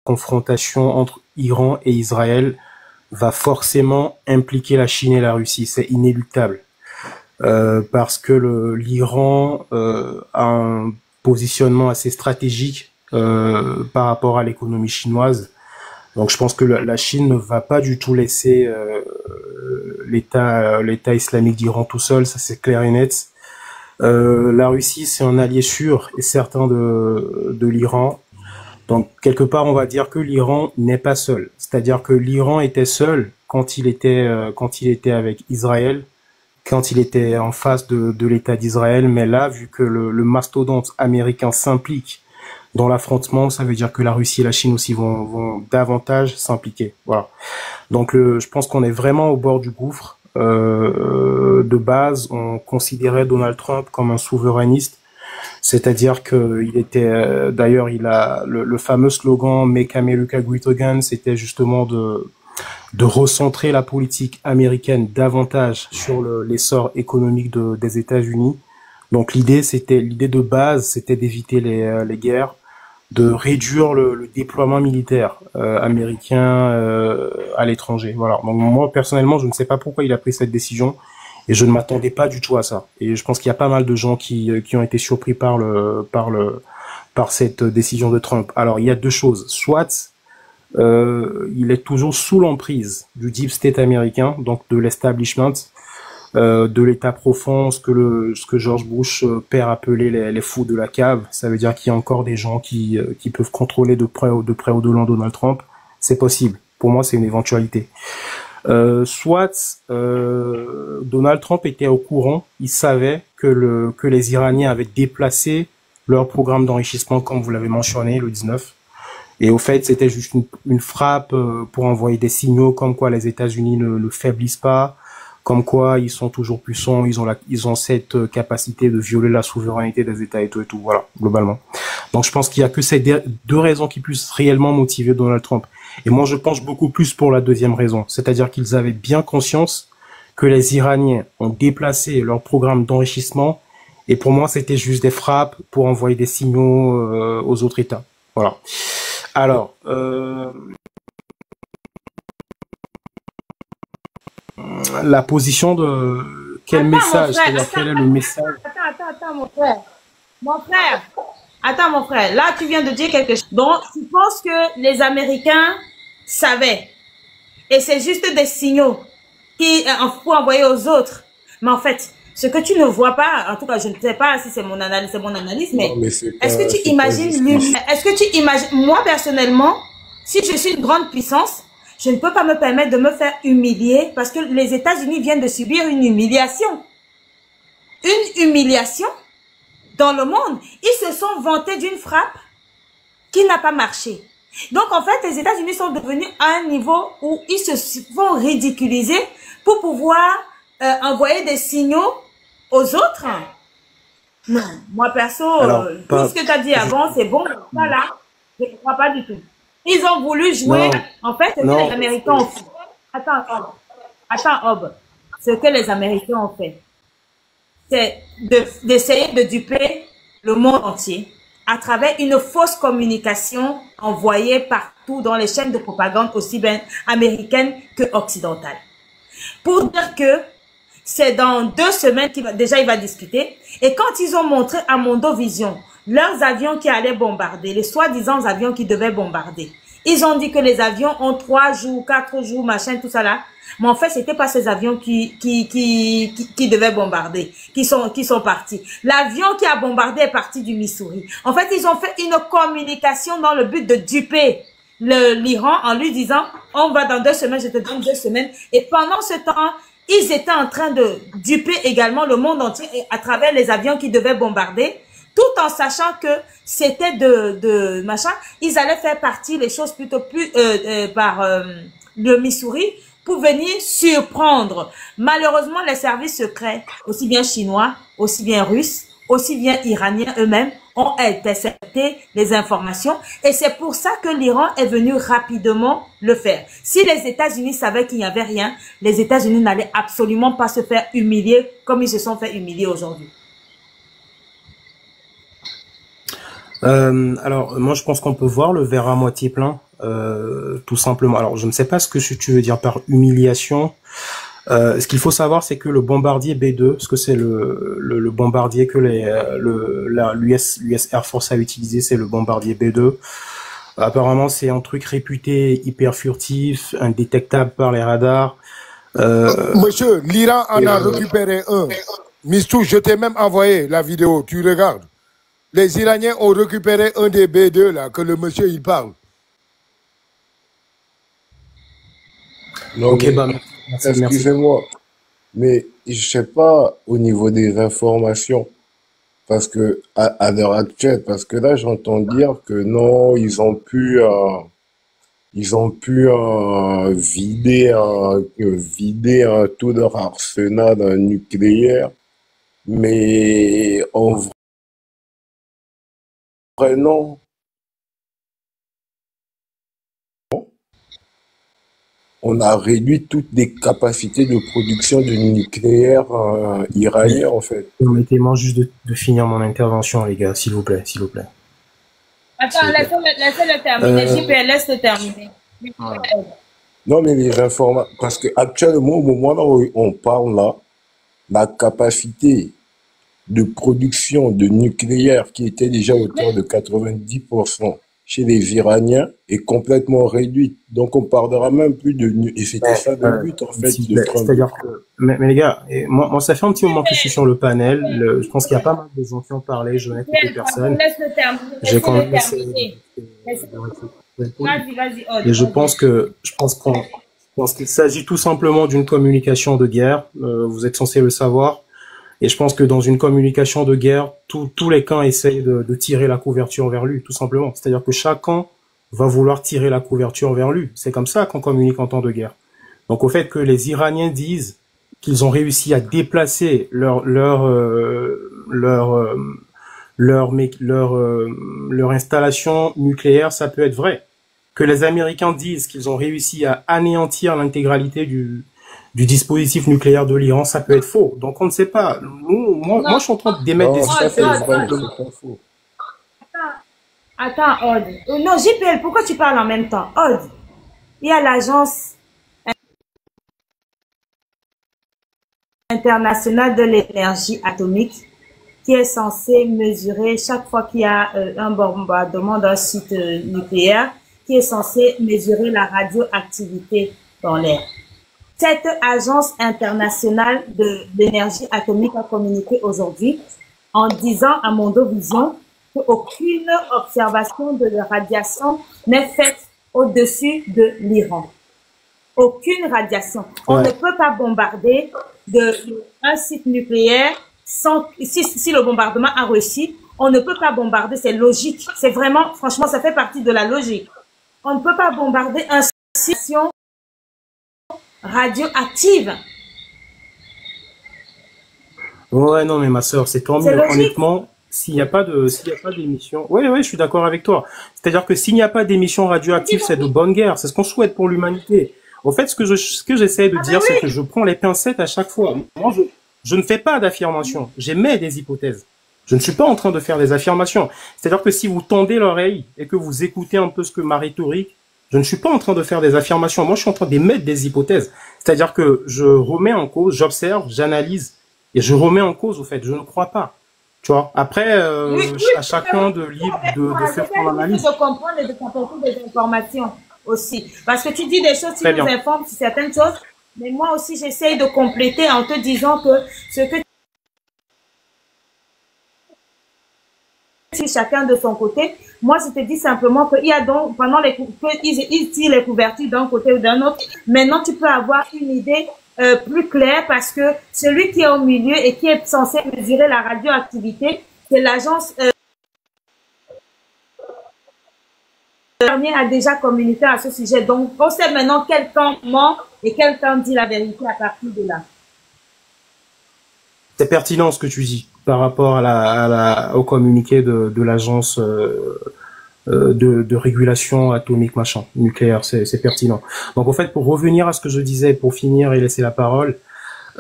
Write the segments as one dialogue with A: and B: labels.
A: confrontation entre Iran et Israël va forcément impliquer la Chine et la Russie, c'est inéluctable. Parce que l'Iran a un positionnement assez stratégique par rapport à l'économie chinoise. Donc je pense que la Chine ne va pas du tout laisser l'État islamique d'Iran tout seul, ça c'est clair et net. La Russie, c'est un allié sûr et certain de l'Iran. Donc quelque part, on va dire que l'Iran n'est pas seul. C'est-à-dire que l'Iran était seul quand il était avec Israël, quand il était en face de l'État d'Israël. Mais là, vu que le mastodonte américain s'implique dans l'affrontement, ça veut dire que la Russie et la Chine aussi vont davantage s'impliquer. Voilà. Donc je pense qu'on est vraiment au bord du gouffre. De base, on considérait Donald Trump comme un souverainiste, c'est-à-dire que il était, d'ailleurs, il a le fameux slogan Make America Great Again, c'était justement de recentrer la politique américaine davantage sur l'essor économique des États-Unis. Donc l'idée de base, c'était d'éviter les guerres, de réduire le déploiement militaire américain à l'étranger. Voilà. Donc moi personnellement, je ne sais pas pourquoi il a pris cette décision et je ne m'attendais pas du tout à ça. Et je pense qu'il y a pas mal de gens qui ont été surpris par cette décision de Trump. Alors il y a deux choses. Soit il est toujours sous l'emprise du deep state américain, donc de l'establishment, de l'état profond, ce que George Bush père appelait les fous de la cave. Ça veut dire qu'il y a encore des gens qui peuvent contrôler de près ou de loin Donald Trump. C'est possible. Pour moi, c'est une éventualité. Soit Donald Trump était au courant, il savait que les Iraniens avaient déplacé leur programme d'enrichissement, comme vous l'avez mentionné, le 19. Et au fait, c'était juste une frappe pour envoyer des signaux comme quoi les États-Unis ne faiblissent pas, comme quoi ils sont toujours puissants, ils ont cette capacité de violer la souveraineté des États et tout, voilà, globalement. Donc je pense qu'il y a que ces deux raisons qui puissent réellement motiver Donald Trump. Et moi je penche beaucoup plus pour la deuxième raison, c'est-à-dire qu'ils avaient bien conscience que les Iraniens ont déplacé leur programme d'enrichissement, et pour moi c'était juste des frappes pour envoyer des signaux aux autres États. Voilà. Alors, la position de quel message, c'est-à-dire quel est le message?
B: Attends, mon frère. Mon frère. Attends, mon frère. Là, tu viens de dire quelque chose. Donc, tu penses que les Américains savaient. Et c'est juste des signaux pour envoyer aux autres. Mais en fait, ce que tu ne vois pas, en tout cas, je ne sais pas si c'est mon analyse, mais, est-ce que tu imagines moi personnellement, si je suis une grande puissance, je ne peux pas me permettre de me faire humilier parce que les États-Unis viennent de subir une humiliation. Une humiliation dans le monde. Ils se sont vantés d'une frappe qui n'a pas marché. Donc, en fait, les États-Unis sont devenus à un niveau où ils se font ridiculiser pour pouvoir envoyer des signaux aux autres. Non, moi perso, tout ce que tu as dit avant, c'est bon. Voilà, je ne crois pas du tout. Ils ont voulu jouer, en fait, ce que les Américains ont fait. Attends, Ob. Ce que les Américains ont fait, c'est d'essayer de duper le monde entier à travers une fausse communication envoyée partout dans les chaînes de propagande aussi bien américaines que occidentales. Pour dire que c'est dans 2 semaines il va discuter. Et quand ils ont montré à Mondovision leurs avions qui allaient bombarder, les soi-disant avions qui devaient bombarder, ils ont dit que les avions ont 3 jours, 4 jours, machin, tout ça là. Mais en fait, c'était pas ces avions qui devaient bombarder, qui sont partis. L'avion qui a bombardé est parti du Missouri. En fait, ils ont fait une communication dans le but de duper l'Iran en lui disant, on va dans 2 semaines, je te donne 2 semaines. Et pendant ce temps, ils étaient en train de duper également le monde entier à travers les avions qui devaient bombarder, tout en sachant que c'était machin, ils allaient faire partie les choses plutôt plus par le Missouri pour venir surprendre. Malheureusement, les services secrets, aussi bien chinois, aussi bien russes, aussi bien iraniens eux-mêmes, ont intercepté les informations et c'est pour ça que l'Iran est venu rapidement le faire. Si les États-Unis savaient qu'il n'y avait rien, les États-Unis n'allaient absolument pas se faire humilier comme ils se sont fait humilier aujourd'hui.
A: Alors, moi, je pense qu'on peut voir le verre à moitié plein. tout simplement. Alors, je ne sais pas ce que tu veux dire par humiliation. Ce qu'il faut savoir, c'est que le bombardier B2, parce que c'est le bombardier que l'US Air Force a utilisé, c'est le bombardier B2. Apparemment, c'est un truc réputé hyper furtif, indétectable par les radars.
C: Monsieur, l'Iran en a récupéré un. Mistou, je t'ai même envoyé la vidéo, tu regardes. Les Iraniens ont récupéré un des B2 là, que le monsieur il parle.
D: Non,
A: Ok,
D: mais,
A: bah, merci.
D: excusez-moi, mais je sais pas au niveau des informations, parce que à l'heure actuelle, parce que là j'entends dire que non, ils ont pu vider tout leur arsenal nucléaire, mais en vrai non. On a réduit toutes les capacités de production de nucléaire iranien, en fait.
A: Permettez-moi juste de finir mon intervention, les gars, s'il vous plaît, s'il vous plaît.
B: Attends, laissez-le terminer. JP, laisse-le terminer.
D: Non, mais les informations, parce que actuellement, au moment là où on parle là, la capacité de production de nucléaire qui était déjà autour de 90% chez les Iraniens est complètement réduite. Donc on parlera même plus de et c'était ça le but en fait de Trump.
A: C'est-à-dire que, mais les gars, moi, ça fait un petit moment que je suis sur le panel. Je pense qu'il y a pas mal de gens qui ont parlé. Je n'ai écouté personne.
B: Laisse-le terminer.
A: J'ai quand même
B: Vas-y.
A: Et je pense qu'il s'agit tout simplement d'une communication de guerre. Vous êtes censé le savoir. Et je pense que dans une communication de guerre, tous les camps essayent de tirer la couverture vers lui, tout simplement. C'est-à-dire que chaque camp va vouloir tirer la couverture vers lui. C'est comme ça qu'on communique en temps de guerre. Donc au fait que les Iraniens disent qu'ils ont réussi à déplacer leur installation nucléaire, ça peut être vrai. Que les Américains disent qu'ils ont réussi à anéantir l'intégralité du dispositif nucléaire de l'Iran, ça peut être faux. Donc on ne sait pas. Moi je suis en train de démettre des
D: faux.
B: Attends, Odd. Non, JPL, pourquoi tu parles en même temps? Odd, il y a l'agence internationale de l'énergie atomique qui est censée mesurer chaque fois qu'il y a un bombardement d'un site nucléaire, qui est censé mesurer la radioactivité dans l'air. Cette agence internationale de l'énergie atomique a communiqué aujourd'hui en disant à Mondovision qu'aucune observation de la radiation n'est faite au-dessus de l'Iran. Aucune radiation. On ne peut pas bombarder un site nucléaire sans, si le bombardement a réussi, on ne peut pas bombarder, c'est logique. C'est vraiment, franchement, ça fait partie de la logique. On ne peut pas bombarder un site radioactive.
A: Ouais, non, mais ma sœur, c'est tant mieux. Honnêtement, s'il n'y a pas d'émission, ouais, je suis d'accord avec toi. C'est-à-dire que s'il n'y a pas d'émission radioactive, c'est de bonne guerre. C'est ce qu'on souhaite pour l'humanité. En fait, ce que j'essaie de dire, c'est que je prends les pincettes à chaque fois. Moi, je ne fais pas d'affirmation. J'émets des hypothèses. Je ne suis pas en train de faire des affirmations. C'est-à-dire que si vous tendez l'oreille et que vous écoutez un peu ce que ma rhétorique, je ne suis pas en train de faire des affirmations. Moi, je suis en train d'émettre des hypothèses. C'est-à-dire que je remets en cause, j'observe, j'analyse et je remets en cause, au fait. Je ne crois pas. Tu vois. Après, à chacun de faire son analyse.
B: De comprendre et de t'apporter des informations aussi. Parce que tu dis des choses, tu nous informes sur certaines choses. Mais moi aussi, j'essaye de compléter en te disant que ce que chacun de son côté. Moi, je te dis simplement qu'il y a donc, pendant ils tirent les couvertures d'un côté ou d'un autre. Maintenant, tu peux avoir une idée plus claire parce que celui qui est au milieu et qui est censé mesurer la radioactivité, c'est l'agence dernier a déjà communiqué à ce sujet. Donc, on sait maintenant quel camp ment et quel camp dit la vérité à partir de là.
A: C'est pertinent ce que tu dis par rapport au communiqué de l'agence de régulation atomique nucléaire, c'est pertinent. Donc en fait, pour revenir à ce que je disais, pour finir et laisser la parole,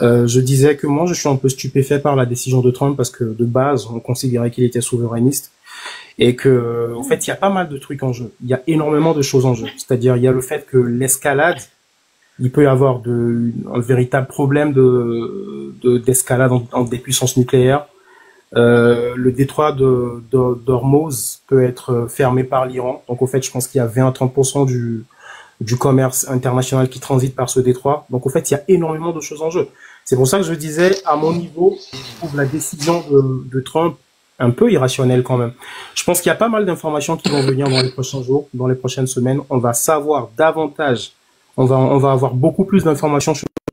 A: je disais que moi je suis un peu stupéfait par la décision de Trump parce que de base on considérait qu'il était souverainiste et que, en fait, il y a pas mal de trucs en jeu. Il y a énormément de choses en jeu. C'est-à-dire, il y a le fait que l'escalade, il peut y avoir un véritable problème d'escalade entre des puissances nucléaires. Le détroit d'Ormuz peut être fermé par l'Iran. Donc, au fait, je pense qu'il y a 20 à 30% du commerce international qui transite par ce détroit. Donc, au fait, il y a énormément de choses en jeu. C'est pour ça que je disais, à mon niveau, je trouve la décision de Trump un peu irrationnelle quand même. Je pense qu'il y a pas mal d'informations qui vont venir dans les prochains jours, dans les prochaines semaines. On va savoir davantage, on va avoir beaucoup plus d'informations sur ce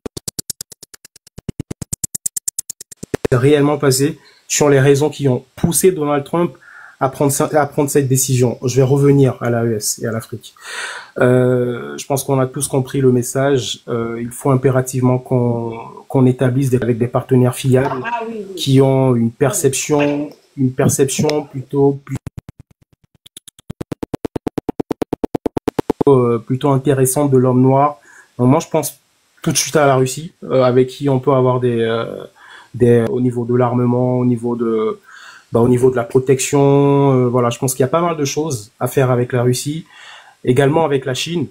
A: qui s'est réellement passé, sur les raisons qui ont poussé Donald Trump à prendre cette décision. Je vais revenir à l'AES et à l'Afrique. Je pense qu'on a tous compris le message. Il faut impérativement qu'on établisse avec des partenaires fiables qui ont une perception plutôt intéressante de l'homme noir. Donc moi, je pense tout de suite à la Russie, avec qui on peut avoir au niveau de l'armement, au niveau de la protection. Voilà, je pense qu'il y a pas mal de choses à faire avec la Russie, également avec la Chine.